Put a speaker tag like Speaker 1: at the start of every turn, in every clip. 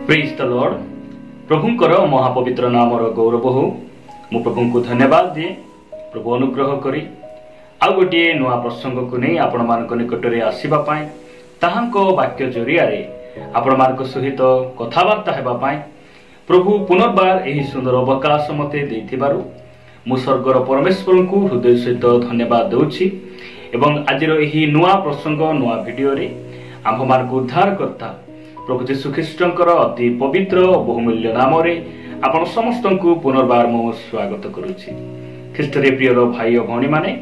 Speaker 1: Praise the lord. प्रभुंकर महापवित्र नामर गौरव हो। मु प्रभु को धन्यवाद दिए। प्रभु अनुग्रह करी आ गोटे नुआ प्रसंग को नहीं आपण मान निकटरे आसवा ताहांको वाक्य जरिया आपण मान सहित कथबार्ता हेबापाई प्रभु पुनर्बार यही सुंदर अवकाश मते देथिबारु मु स्वर्गर परमेश्वर को हृदय सहित धन्यवाद देउछि एवं आजिर यही नुआ प्रसंग नुआ वीडियो रे आम मान को उद्धार करता प्रभु जीशु ख्रीष्टंकर अति पवित्र बहुमूल्य नाम रे आपण समस्त को पुनर्बार मु स्वागत करुछि। ख्रीष्ट रे प्रियर भाई और भौणी माने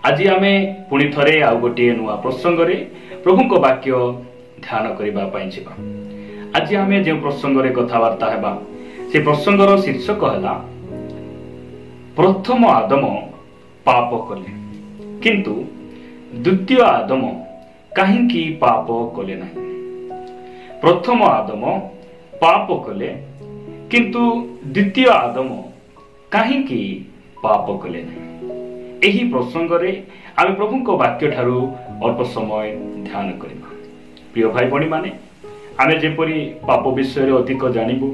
Speaker 1: आज आमे पुणी थरे आ गोटे नुआ प्रसंग रे प्रभु को वाक्य ध्यान करबा पई जिबा। आज आमे जे प्रसंग रे कथावार्ता हेबा से प्रसंगर शीर्षक हला प्रथम आदम पाप कले किंतु द्वितीय आदम काहेकि पाप कले नहीं। प्रथम आदम पाप कले किंतु द्वितीय आदम काहेकि पाप कले नहीं। एही प्रसंग रे आमे प्रभु को वाक्य ठारू अल्प समय ध्यान करबा। प्रिय भाई बणी माने आमे जेपरी पाप विषय रे अधिक जानिबु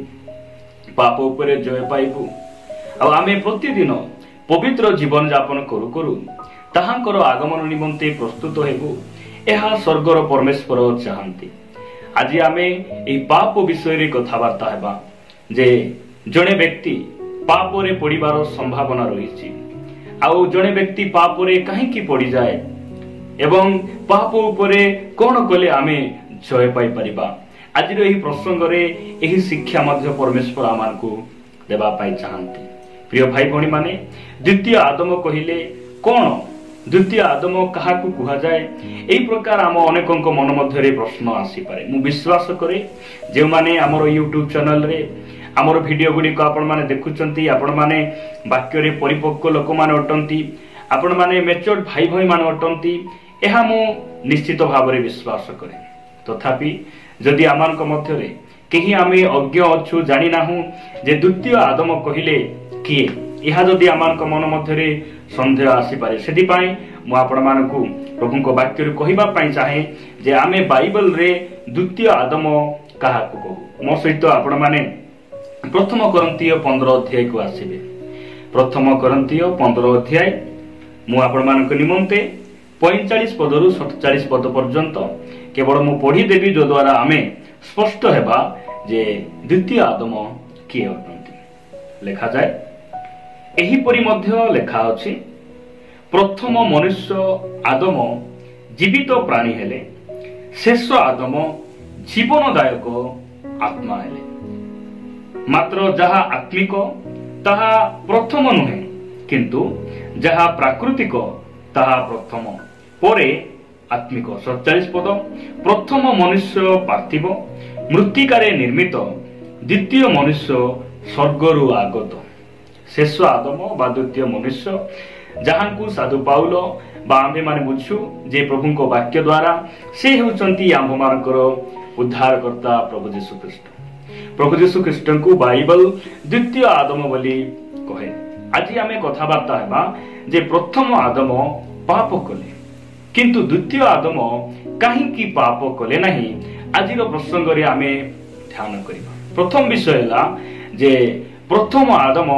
Speaker 1: पाप उपरे जय पाइबु आ आमे प्रतिदिन पवित्र जीवन यापन करू करू ताहांकर आगमन निमंते प्रस्तुत हेबु एहा स्वर्गर परमेश्वर चाहंती। आज आमे एही पाप विषय रे कथावार्ता हेबा जे जणे व्यक्ति पाप रे पड़िबार संभावना रहिछि आउ जणे व्यक्ति पाप रे काहेकि पड़ी जाए एवं पाप उपरे कोन कले आमे जय पाई परिबा। आज एही प्रसंग रे एही शिक्षा मध्य परमेश्वर आमान को देबा पाई चाहंती। प्रिय भाई भणी माने द्वितीय आदम कहिले कोन द्वितीय आदम कहा कुहा जाए एही प्रकार आम अनेकंक मन मध्य रे प्रश्न आसी पारे। मु विश्वास करे जे माने हमर YouTube चैनल रे हमर वीडियो गुडी को आपण माने देखुचंती आपण माने वाक्य रे परिपक्व लोक माने अटंती आपण माने मेच्योर्ड भाई भाई माने अटंती एहा मु निश्चित भाव रे विश्वास करे। तथापि जदि आमानक मध्य रे केही आमे अज्ञ अछु जानि नाहु जे द्वितीय आदम कहिले किए यह जदि आमानक मन मध्य रे संदेह आसी पारे सेति पई मु आपण मानकु प्रभु को वाक्य रे कहिबा पई चाहे जे आमे बाइबल रे द्वितीय आदम कहा को कहू। मो सहित आपण माने प्रथम कोरिन्थिय 15 अध्याय को आसीबे। प्रथम कोरिन्थिय 15 अध्याय मु आपण मानक निमंते 45 पदरु 47 पद पर्यंत केवल मु पढ़ी देबी जो द्वारा आमे स्पष्ट हेबा जे द्वितीय आदम किए अटंती। लेखा जाए एही परि मध्य लेखा अछि प्रथम मनुष्य आदम जीवित प्राणी हेले शेष आदम जीवनदायक आत्मा हेले। मात्र जहा आत्मिक ताहा प्रथम नुहे किंतु जहा प्राकृतिक ताहा प्रथम परे आत्मिक। 47 पद प्रथम मनुष्य पार्थिव मृत्तिकारे निर्मित द्वितीय मनुष्य स्वर्गरु आगत। शेष आदम बा द्वितीय मनुष्य जहांकु साधु पाउल बा आम्भे माने बुझु जे प्रभु को वाक्य द्वारा से हेउचंती आम्भ मानकर उद्धारकर्ता प्रभु जीशु ख्रीष्ट। प्रभु जीशु ख्रीष्ट को बाइबल द्वितीय आदम बोली कहे। आज आमे कथावार्ता हेबा जे प्रथम आदम पाप कले किंतु द्वितीय आदम काहेकि पाप कले नहीं। आजिर प्रसंग रे आमे ध्यान करिबा। प्रथम विषय हला जे प्रथम आदम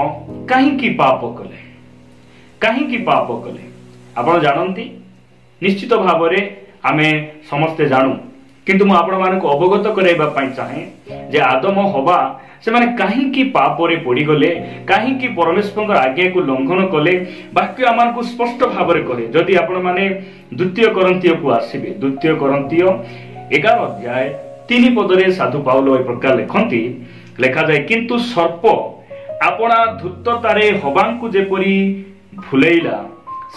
Speaker 1: काहेकि पाप कले काहेकि पाप कले आपण जानंती निश्चित भाव रे आमे समस्ते जानू किंतु मु आपण मानको अवगत कराइबा पई चाहे जे आदम होबा से माने काहेकि पाप रे पड़ी गले काहेकि परमेश्वर आज्ञा को लंघन कले वाक्य आमान को स्पष्ट भाव रे कहे। जदि आपण माने द्वितीय कोरिन्थिय को आसीबे द्वितीय कोरिन्थिय 11 अध्याय 3 पद रे साधु पाउल ए प्रकार लिखंती लेखा जाय किंतु सर्प आपणा धूर्ततारे हबांकु जेपरी भुलेइला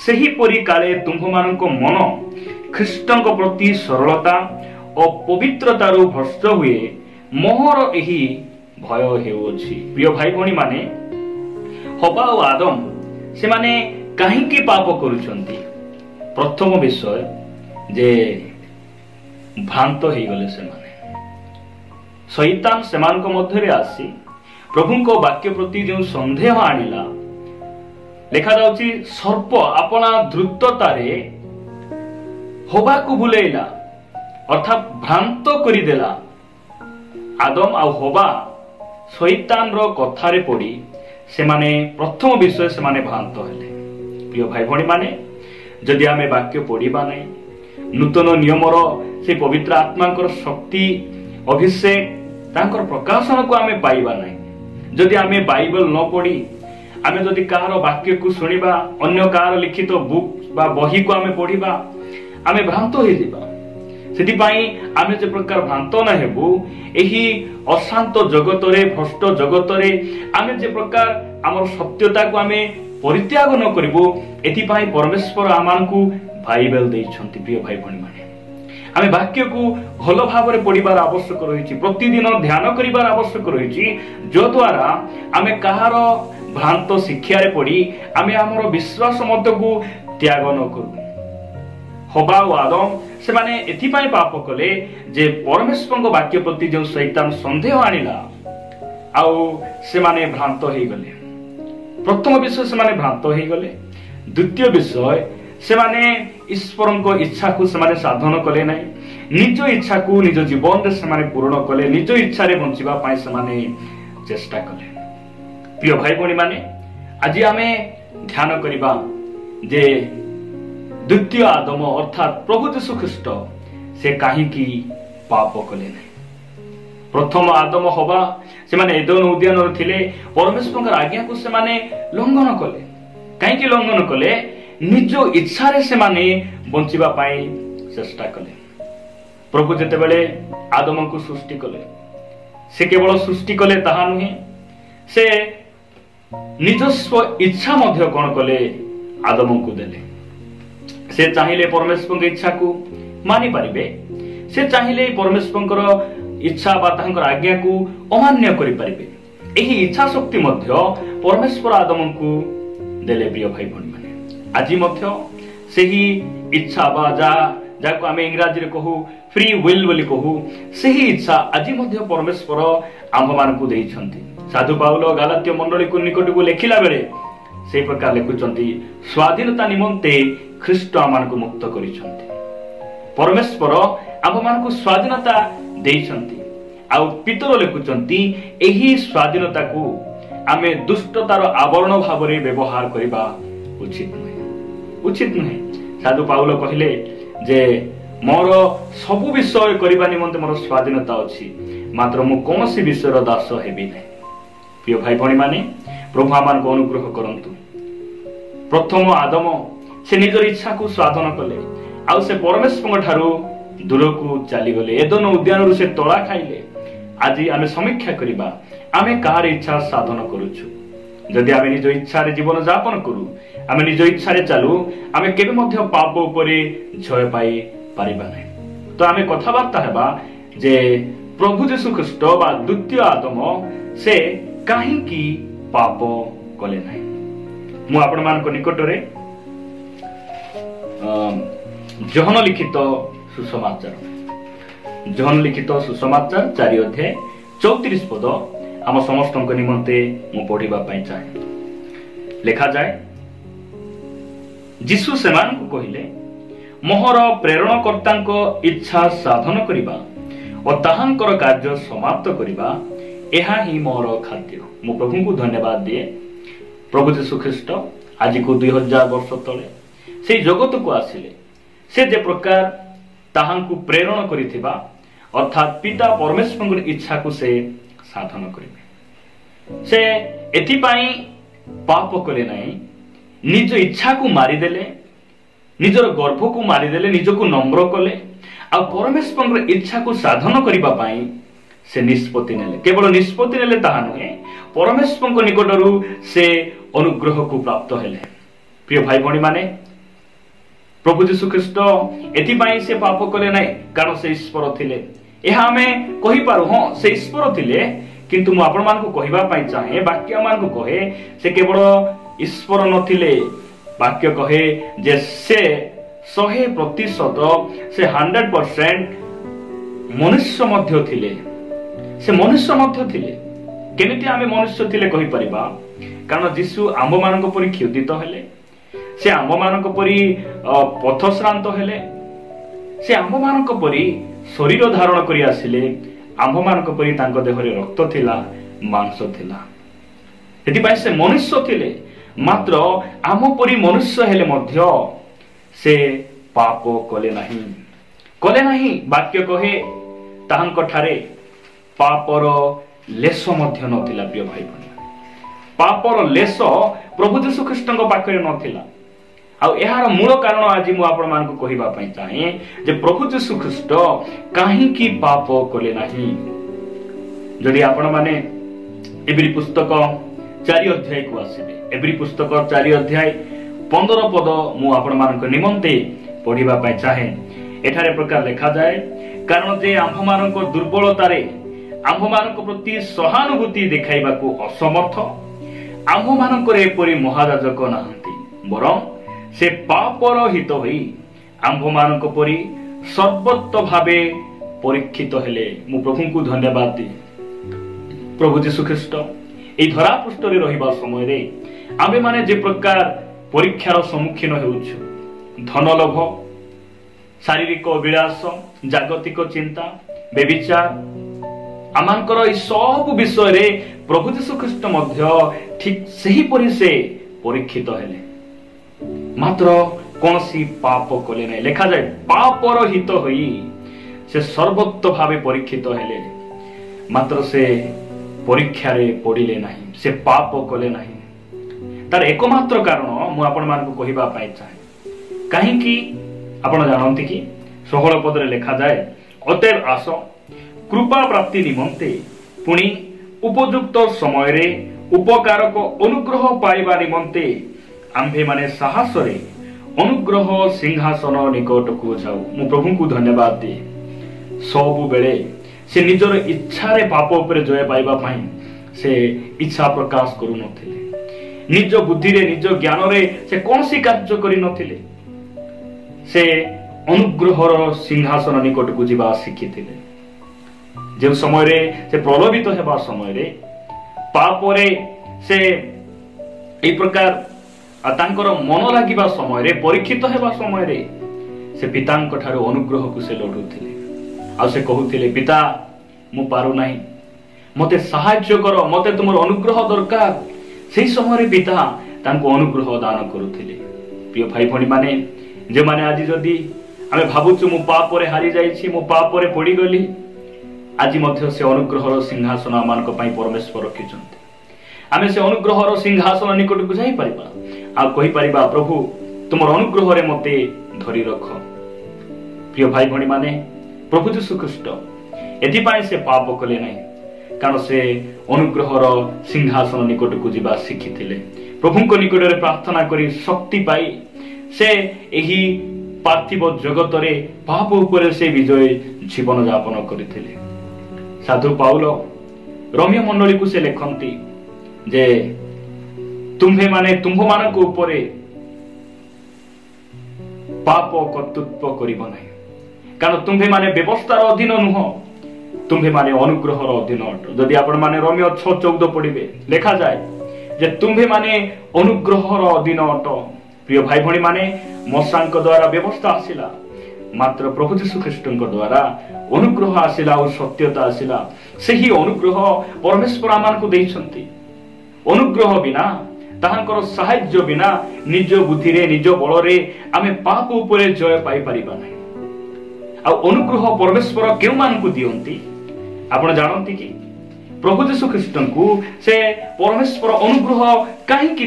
Speaker 1: सेही परी काले तुम मानक मन ख्रीष्टंक प्रति सरलता और पवित्रतारु भ्रष्ट हुए मोहर एही भय हेउछि। प्रिय भाई भणी माने हबा और आदम से माने काहेकि पाप करूछंती। प्रथम विषय जे भ्रांत हेइ गले से माने शैतान सेमानक मध्य रे आसी प्रभु को वाक्य प्रति जो संदेह आनिला लेखा जाउछि सर्प आपणा द्रुततारे हबा को भुलेइला अर्थात भ्रांत करिदेला आदम आ हवा शैतान रो कथारे पड़ी से माने प्रथम विषय से माने भ्रांत हेले। प्रिय भाई भणी माने जदि आमे वाक्य पढ़िबा नै नूतन नियमर से पवित्र आत्मांकर शक्ति अभिषेक तांकर प्रकाशन को आमे पाइबा नै, जदि आमे बाइबल न पढ़ी आमे जदि कार वाक्य को सुनिबा अन्य कार लिखित बुक बा बही को आमे पढ़िबा आमे भ्रांत हो जिबा। सेतिपाई आमे जे प्रकार भ्रांत न हेबु एही अशांत जगतरे भ्रष्ट जगतरे आमे जे प्रकार हमर सत्यता को आमे परित्याग न करिबो एतिपाई परमेश्वर आमानकु बाइबल दैछन्ति। प्रिय भाई भणी माने आमे वाक्य को भलो भाबरे पढ़िबार आवश्यक रहिछि, प्रतिदिन ध्यान करिबार आवश्यक रहिछि, जो द्वारा आमे कहार भ्रांत शिक्षा रे पड़ी आमे हमर विश्वास मत को त्याग न करू। हवा और आदम से माने एथिपाई पाप कले जे परमेश्वर वाक्य प्रति जो शैतान संदेह आनिला आउ से माने भ्रांत हो गले। प्रथम विषय से माने भ्रांत हो गले। द्वितीय विषय से माने ईश्वर को इच्छा को से माने साधन कले नै, निज इच्छा को निज जीवन रे से माने पूर्ण कले, निज इच्छा रे बंचिबा पाई से माने चेष्टा कले। प्रिय भाई भणी माने आज आमे ध्यान करिबा जे द्वितीय आदम अर्थात प्रभु यीशु ख्रीस्ट से काहीकि पाप कले नै। प्रथम आदम हवा से माने एदन उद्यान रे थिले, परमेश्वर आज्ञा को से माने लंघन कले। काहीकि लंघन कले? निज इच्छा रे से माने बंचिबा पाई चेष्टा कले। प्रभु जते बेले आदम को सृष्टि कले से केवल सृष्टि कले ताहा नुहे, से निजस्व इच्छा मध्य कोन कले आदम को देले। से चाहिए परमेश्वर की इच्छा को मानि पारिबे, से चाहिए परमेश्वर इच्छा बा तांकर आज्ञा को अमान्य करि पारिबे। एही इच्छा शक्ति मध्य परमेश्वर आदम को देले। प्रिय भाई भणी माने आज मध्य सेही इच्छा बा जाको आमे इंग्रजी रे कहू फ्री विल बोली कहू, सेही इच्छा आज मध्य परमेश्वर आम मान को देइछन्ति। साधु पाउल गालात्य मंडली को निकट को लेखिला बेले से प्रकार लिखुचंती, स्वाधीनता निमंते ख्रीष्ट आमान को मुक्त करिसंती। परमेश्वर आम मान को स्वाधीनता देइसंती। आ पितर लिखुचंती एही स्वाधीनता को आमे दुष्टतार आवरण भावरे व्यवहार करिबा उचित नुहे। साधु पाउल कहिले जे मोर सबु विषय करिबा निमंते मोर स्वाधीनता अछि, मात्र मु कोनोसी विषयर दास हेबि नै। प्रिय भाई भणी माने प्रभु आमान को अनुग्रह करंतु। प्रथम आदम से निजर इच्छा को साधन कले, आउ से परमेश्वर ठारू दूर को चली गले, एदन उद्यान से तोड़ा खाइले। आज आमे समीक्षा करिबा आमे कार इच्छा साधन करूछु। जदि आमे निज इच्छा रे जीवन यापन करू, आमे निज इच्छा रे चालू, आमे केबे मध्य पाप उपरे जय पाई पारिबा नै। तो आमे कथाबार्ता हेबा जे प्रभु यीशु ख्रीष्ट बा द्वितीय आदम से काहीकि पाप कले नै। मु आपण मान को निकट रे जोहन लिखित सुसमाचार 4 अध्याय 34 पद आम समस्त निमंते मु पढ़िबा पई चाहे। लिखा जाए, जीशु सेमान को कहिले, मोहर प्रेरणकर्तांको इच्छा साधन करिबा और ताहांकर कार्य समाप्त करिबा, एहा ही मोर खाद्य। मु प्रभु को धन्यवाद दिए। प्रभु यीशु ख्रीष्ट आज को 2000 वर्ष तले से जगत को आसिले, से जे प्रकार ताहांकु प्रेरण करिथिबा अर्थात पिता परमेश्वर इच्छा को से साधन करिबे। से एथि पई पाप करे नाही, निज इच्छा को मारी देले, निजर गर्भ को मारी देले, निज को नम्र कले, आ परमेश्वर इच्छा को साधन करिबा पई से निष्पत्ति नेले। केवल निष्पत्ति नेले ताहा नुहे, परमेश्वर निकटरू से अनुग्रह को प्राप्त हेले। प्रिय भाई भणी माने प्रभु यीशु ख्रीष्ट एथिपाई से पाप कले नाही, कारण से ईश्वर थिले। एहा हमें कहि पारु, हां से ईश्वर थिले, किंतु मु आपण मान को कहिबा पई चाहे, वाक्य मान को कहे से केवल ईश्वर नथिले। वाक्य कहे जे से 100% से 100% मनुष्य मध्य थिले। से मनुष्य मध्य थिले। केमिति आमे मनुष्य थिले कहि परिबा, कारण यीशु आम्भ मानक परि क्षुदित हेले, से आम्भ मानक परि पथश्रांत हेले, से आम्भ मानक परि शरीर धारण करि आसिले, आम्भମାନଙ୍କ परि तांको देहरे रक्त थिला मांस थिला एथिपाई से मनुष्य थिले मात्र आम परि मनुष्य हेले मध्य से पाप कले नाही वाक्य कहे ताहांको ठारे पापर लेश मध्य नथिला प्रिय भाई बहन पापर लेश प्रभु यीशु ख्रीष्टଙ୍କ पाखरे नथिला आ एहार मूल कारण आज मु आपण मानकु कहिबा पई चाहे जे प्रभु यीशु ख्रीष्ट काहे की पाप कले नाही जदि आपण माने एब्री पुस्तक 4 अध्याय को आसीबे एब्री पुस्तक 4 अध्याय 15 पद मु आपण मानक निमंते पढिबा पई चाहे एठारे प्रकार लिखा जाए कारण जे आंभ मानक दुर्बलता रे आंभ मानक प्रति सहानुभूति देखाइबा को असमर्थ आंभ मानक रे परि महाराजक नाहंती बरं से पापर हित होई आंभ मानक परि सर्वत्र भावे परीक्षित हेले मु प्रभु को धन्यवाद दी प्रभु यीशु ख्रीष्ट ए धरा पृष्ठ रे रहिबा समय रे आमे माने जे प्रकार परीक्षार सम्मुखीन हेउछु धन लोभ शारीरिक विलास जागतिक चिंता व्यभिचार आमानकर सब विषय रे प्रभु यीशु ख्रीष्ट मध्य ठीक सही परि से परीक्षित हेले मात्र कोनसी पाप कले नै लिखा जाय पापर हित होई से सर्वत्र भावे परीक्षित हेले मात्र से परीक्षा रे पड़िले नाही से पाप कले नाही तार एकमात्र कारण मु आपण मान को कहिबा पाई चाहे काहे कि आपण जानंती कि 16 पद रे लिखा जाय अतएव आस कृपा प्राप्ति निमंते पुनी उपयुक्त समय रे उपकारक अनुग्रह पाइबा निमंते आम्भे माने साहस रे अनुग्रह सिंहासन निकट को जाऊ मु प्रभु को धन्यवाद दे सब बेले से निजर इच्छा रे पाप ऊपर जय पाइबा पाई से इच्छा प्रकाश करू नथिले निज बुद्धि रे निज ज्ञान रे से कोनसी कार्य करि नथिले से अनुग्रहर सिंहासन निकट को जीवा शिखिथिले जे समय रे से प्रलोभित हेबा समय रे पाप रे से ए प्रकार तांकर मन लागिबा समय रे परीक्षित हेबा समय रे से पितांक ठारो अनुग्रह को से लोडुथिले आ से कहूथिले पिता मु पारु नाही मते सहाय्य कर मते तुमर अनुग्रह दरकार सेही समय रे पिता तांको अनुग्रह दान करूथिले प्रिय भाई भणी माने जे माने आज जदी आमे भाबुछु मु पाप रे हारि जाईछि मु पाप रे पड़ी गली आज मध्य से अनुग्रहर सिंहासन आमानक पई परमेश्वर रखिछन्ते आमे से अनुग्रहर सिंहासन निकट को जाई परिबा आ कहि परिबा प्रभु तुमर अनुग्रह रे मते धरि रख प्रिय भाई भणी माने प्रभु यीशु ख्रीष्ट एथि पई से पाप कले नै कारण से अनुग्रहर सिंहासन निकट को जीवा शिखिथिले प्रभु को निकट रे प्रार्थना करी शक्ति पाई से एही पार्थिव जगत रे पाप ऊपर से विजय जीवन यापन करथिले साधु पाउल रोमियो मंडली को से लेखंती जे तुम्भे माने तुम्भ मानक ऊपरे पाप कर्तृत्व करिबो नै कारण तुम्भे माने व्यवस्थार अधीन नुह तुम्भे माने अनुग्रहर अधीन अट जदि आपण माने रोमियो 6:14 पढिबे लेखा जाय जे तुम्भे माने अनुग्रहर अधीन अट प्रिय भाई भणी माने मोसांक द्वारा व्यवस्था आसिला मात्र प्रभु यीशु ख्रीष्टଙ୍କ द्वारा अनुग्रह आसिला और सत्यता आसिला सेही अनुग्रह परमेश्वर आमान को देइछंती अनुग्रह बिना ताहांकर सहाय्य बिना निज बुद्धि रे निज बल रे आमे पाप ऊपर जय पाई परिबा नै आ अनुग्रह परमेश्वर केउ मान को दियंती आपण जानंती कि प्रभु यीशु ख्रीष्टଙ୍କୁ से परमेश्वर अनुग्रह काहे कि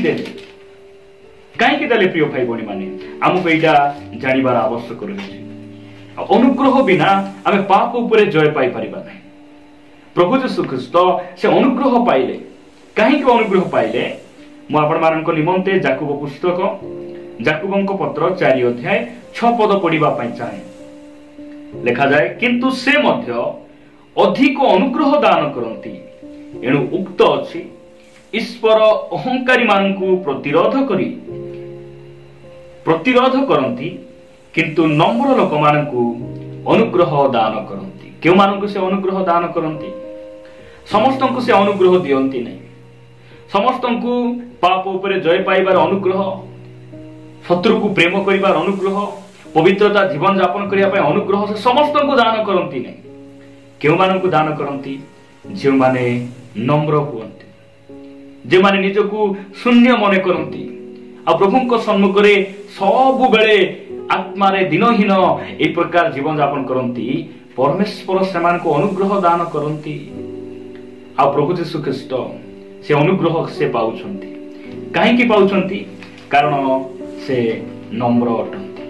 Speaker 1: देले प्रिय भाई बणी माने हमको एटा जानिबार आवश्यक रही अनुग्रह बिना आमे पाप ऊपर जय पाई परिबा नै प्रभु यीशु ख्रीष्ट से अनुग्रह पाइले काहे कि अनुग्रह पाइले मु आपण मानक निमंते याकूब पुस्तक याकूबंक पत्र 4 अध्याय 6 पद पढिबा पई चाहे लिखा जाए किंतु से मध्य अधिक अनुग्रह दान करंती एणु उक्त अछि ईश्वर अहंकारी मानकु प्रतिरोध करंती किंतु नम्र लोक मानकु अनुग्रह दान करंती केउ मानकु से अनुग्रह दान करंती समस्तंकु से अनुग्रह दियंती नै समस्तंकु पाप ऊपर जय पाइबार अनुग्रह शत्रु को प्रेम करिबार अनुग्रह पवित्रता जीवन यापन करिया पय अनुग्रह से समस्तंकु दान करंती नै କେଉଁମାନଙ୍କୁ ଦାନ କରନ୍ତି? ଯେଉଁମାନେ ନମ୍ର ହୁଅନ୍ତି, ଯେଉଁମାନେ ନିଜକୁ ଶୂନ୍ୟ ମନେ କରନ୍ତି ଆଉ ପ୍ରଭୁଙ୍କ ସମ୍ମୁଖରେ ସବୁବେଳେ ଆତ୍ମାରେ ଦିନହୀନ এই ପ୍ରକାର ଜୀବନ ଯାପନ କରନ୍ତି, ପରମେଶ୍ୱର ସେମାନଙ୍କୁ ଅନୁଗ୍ରହ ଦାନ କରନ୍ତି। ଆଉ ପ୍ରଭୁ ଯୀଶୁ ଖ୍ରୀଷ୍ଟ ସେ ଅନୁଗ୍ରହ ସେ ପାଉଛନ୍ତି। କାହିଁକି ପାଉଛନ୍ତି? କାରଣ ସେ ନମ୍ର ଅଟନ୍ତି।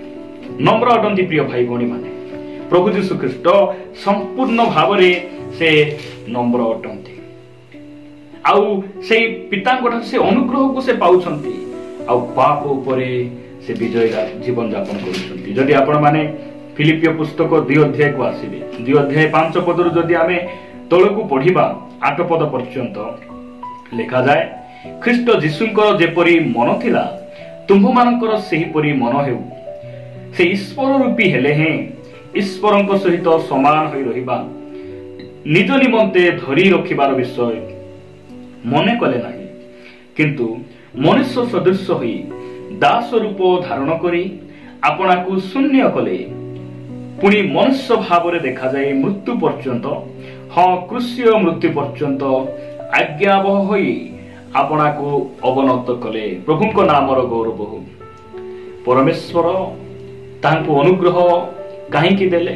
Speaker 1: ନମ୍ର ଅଟନ୍ତି ପ୍ରିୟ ଭାଇ ଭଉଣୀ ମାନେ। ପ୍ରଭୁ ଯୀଶୁ ଖ୍ରୀଷ୍ଟ ସମ୍ପୂର୍ଣ୍ଣ ଭାବରେ ସେ ନମ୍ର ଅଟନ୍ତି। ଆଉ ସେଇ ପିତାଙ୍କଠାରୁ ସେ ଅନୁଗ୍ରହକୁ ସେ ପାଉଛନ୍ତି ଆଉ ପାପ ଉପରେ ସେ ବିଜୟ ଜୀବନ ଯାପନ କରୁଛନ୍ତି। ଯଦି ଆପଣମାନେ ଫିଲିପିଓ ପୁସ୍ତକ 2 ଅଧ୍ୟାୟକୁ ଆସିବେ, 2 ଅଧ୍ୟାୟ 5 ପଦରୁ ଯଦି ଆମେ ତଳକୁ ପଢିବା 8 ପଦ ପର୍ଯ୍ୟନ୍ତ ଲେଖାଯାଏ, ଖ୍ରୀଷ୍ଟ ଯୀଶୁଙ୍କର ଯେପରି ମନ ଥିଲା ତୁମ୍ଭମାନଙ୍କର ସେହିପରି ମନ ହେଉ। ସେ ଈଶ୍ୱର ରୂପୀ ହେଲେ ହେଁ ଈଶ୍ୱରଙ୍କ ସହିତ ସମାନ ହୋଇ ରହିବା ନିଜ ନିମନ୍ତେ ଧରି ରଖିବାର ବିଷୟ ମନେ କଲେ ନାହିଁ, କିନ୍ତୁ ମନୁଷ୍ୟ ସଦୃଶ ହୋଇ ଦାସ ରୂପ ଧାରଣ କରି ଆପଣାକୁ ଶୂନ୍ୟ କଲେ। ପୁଣି ମନୁଷ୍ୟ ଭାବରେ ଦେଖାଯାଇ ମୃତ୍ୟୁ ପର୍ଯ୍ୟନ୍ତ, କ୍ରୁଶୀୟ ମୃତ୍ୟୁ ପର୍ଯ୍ୟନ୍ତ ଆଜ୍ଞାବହ ହୋଇ ଆପଣାକୁ ଅବନତ କଲେ। ପ୍ରଭୁଙ୍କ ନାମର ଗୌରବ ହଉ। ପରମେଶ୍ୱର ତାଙ୍କୁ ଅନୁଗ୍ରହ କାହିଁକି ଦେଲେ?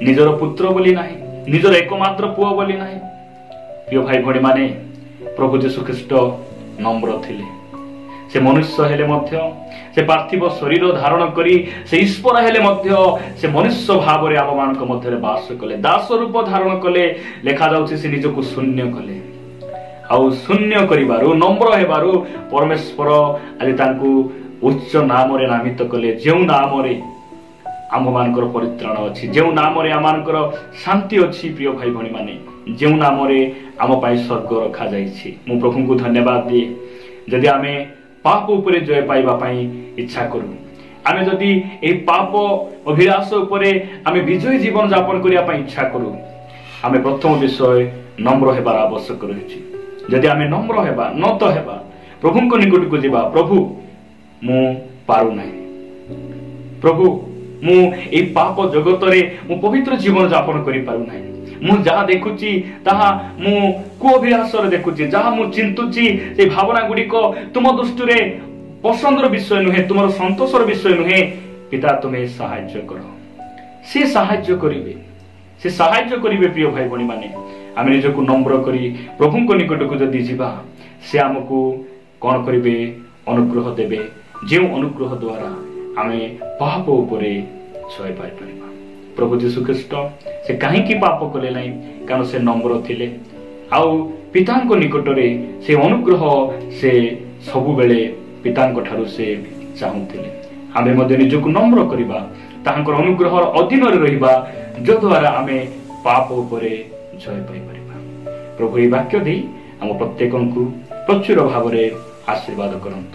Speaker 1: ନିଜର ପୁତ୍ର ବୋଲି ନାହିଁ, ନିଜର ଏକମାତ୍ର ପୁଅ ବୋଲି ନାହିଁ। ପ୍ରିୟ ଭାଇ ଭଉଣୀ ମାନେ, ପ୍ରଭୁ ଯୀଶୁ ଖ୍ରୀଷ୍ଟ ନମ୍ର ଥିଲେ। ସେ ମନୁଷ୍ୟ ହେଲେ ମଧ୍ୟ, ସେ ପାର୍ଥିବ ଶରୀର ଧାରଣ କରି ସେ ଈଶ୍ୱର ହେଲେ ମଧ୍ୟ ସେ ମନୁଷ୍ୟ ଭାବରେ ଆମମାନଙ୍କ ମଧ୍ୟରେ ବାସ କଲେ। ଦାସ ରୂପ ଧାରଣ କଲେ। ଲେଖାଯାଉଛି ସେ ନିଜକୁ ଶୂନ୍ୟ କଲେ। ଆଉ ଶୂନ୍ୟ କରିବାରୁ, ନମ୍ର ହେବାରୁ ପରମେଶ୍ୱର ଆଜି ତାଙ୍କୁ ଉଚ୍ଚ ନାମରେ ନାମିତ କଲେ। ଯେଉଁ ନାମରେ ଆମମାନଙ୍କର ପରିତ୍ରାଣ ଅଛି, ଯେଉଁ ନାମରେ ଆମମାନଙ୍କର ଶାନ୍ତି ଅଛି। ପ୍ରିୟ ଭାଇ ଭଉଣୀ ମାନେ, ଯେଉଁ ନାମରେ ଆମ ପାଇଁ ସ୍ୱର୍ଗ ରଖାଯାଇଛି। ମୁଁ ପ୍ରଭୁଙ୍କୁ ଧନ୍ୟବାଦ ଦିଏ। ଯଦି ଆମେ ପାପ ଉପରେ ଜୟ ପାଇବା ପାଇଁ ଇଚ୍ଛା କରୁ, ଆମେ ଯଦି ଏହି ପାପ ଅଭିଳାଷ ଉପରେ ଆମେ ବିଜୟ ଜୀବନ ଯାପନ କରିବା ପାଇଁ ଇଚ୍ଛା କରୁ, ଆମେ ପ୍ରଥମ ବିଷୟ ନମ୍ର ହେବାର ଆବଶ୍ୟକ ରହିଛି। ଯଦି ଆମେ ନମ୍ର ହେବା, নত ହେବା, ପ୍ରଭୁଙ୍କ ନିକଟକୁ ଯିବା, ପ୍ରଭୁ ମୁଁ ପାରୁନାହିଁ, ପ୍ରଭୁ ମୁଁ ଏହି ପାପ ଜଗତରେ ମୁଁ ପବିତ୍ର ଜୀବନ ଯାପନ କରିପାରୁନାହିଁ। ମୁଁ ଯାହା ଦେଖୁଛି ତାହା ମୁଁ କୁଅଭିଳାଷରେ ଦେଖୁଛି, ଯାହା ମୁଁ ଚିନ୍ତୁଛି ସେ ଭାବନା ଗୁଡ଼ିକ ତୁମ ଦୃଷ୍ଟିରେ ପସନ୍ଦର ବିଷୟ ନୁହେଁ, ତୁମର ସନ୍ତୋଷର ବିଷୟ ନୁହେଁ। ପିତା ତୁମେ ସାହାଯ୍ୟ କର। ସେ ସାହାଯ୍ୟ କରିବେ, ସେ ସାହାଯ୍ୟ କରିବେ। ପ୍ରିୟ ଭାଇ ଭଉଣୀ ମାନେ, ଆମେ ନିଜକୁ ନମ୍ର କରି ପ୍ରଭୁଙ୍କ ନିକଟକୁ ଯଦି ଯିବା, ସେ ଆମକୁ କଣ କରିବେ? ଅନୁଗ୍ରହ ଦେବେ। ଯେଉଁ ଅନୁଗ୍ରହ ଦ୍ୱାରା ଆମେ ପାପ ଉପରେ ଜୟ ପାଇପାରିବା। ପ୍ରଭୁ ଯୀଶୁ ଖ୍ରୀଷ୍ଟ ସେ କାହିଁକି ପାପ କଲେ ନାହିଁ? କାରଣ ସେ ନମ୍ର ଥିଲେ। ଆଉ ପିତାଙ୍କ ନିକଟରେ ସେ ଅନୁଗ୍ରହ ସେ ସବୁବେଳେ ପିତାଙ୍କ ଠାରୁ ସେ ଚାହୁଁଥିଲେ। ଆମେ ମଧ୍ୟ ନିଜକୁ ନମ୍ର କରିବା, ତାଙ୍କର ଅନୁଗ୍ରହର ଅଧୀନରେ ରହିବା, ଯଦ୍ୱାରା ଆମେ ପାପ ଉପରେ ଜୟ ପାଇପାରିବା। ପ୍ରଭୁ ଏହି ବାକ୍ୟ ଦେଇ ଆମ ପ୍ରତ୍ୟେକଙ୍କୁ ପ୍ରଚୁର ଭାବରେ ଆଶୀର୍ବାଦ କରନ୍ତୁ।